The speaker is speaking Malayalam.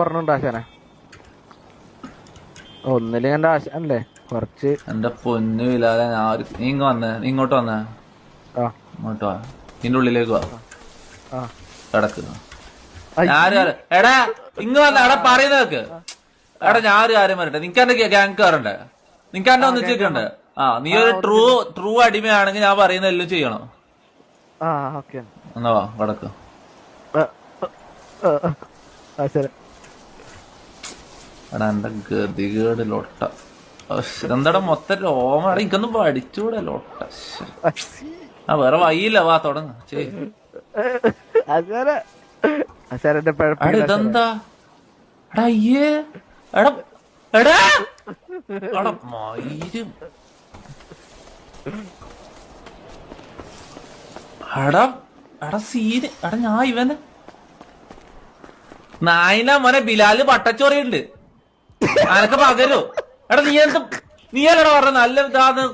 പറഞ്ഞുണ്ട് ആശാനെ. ഒന്നില് എന്റെ ആശാനല്ലേ കുറച്ച്. എന്റെ പൊന്നു ഇല്ലാതെ നീ ഇങ്ങോട്ട് വന്നേ. ഇങ്ങോട്ട് വാ, നിന്റെ ഉള്ളിലേക്ക് വാ. കിടക്ക്. എടാ ഇങ്ങ് വന്ന എടാ പറയുന്നതൊക്കെ. എടാ ഞാനൊരു കാര്യം പറയട്ടെ, നിനക്ക് എന്റെ ഗ്യാങ് കയറണ്ടേ? നിനക്ക് എന്റെ ഒന്നിച്ചേക്കണ്ടേ? നീ ഒരു ട്രൂ അടിമയാണെങ്കിൽ ഞാൻ പറയുന്ന എല്ലാം ചെയ്യണം. എന്നാ വാ കിടക്ക്. എടാ എന്റെ ഗതികേട് ലൊട്ട. എന്താടാ മൊത്തം രോമ. എനിക്കൊന്നും പഠിച്ചൂടെ ലൊട്ട. വേറെ വയ്യില്ല, വാ തുടങ്ങ. ഇതെന്താ എടാ അയ്യേ എടാ എടാ എടാ മയിലും എടാ എടാ സീന്. എടാ ഞാൻ ഇവന് നായിന മോനെ ബിലാല് പട്ടച്ചോറിയുണ്ട്. അനക്ക് പകരോ? എടാ നീ അല്ലടാ പറഞ്ഞ നല്ല ഇതാന്ന്.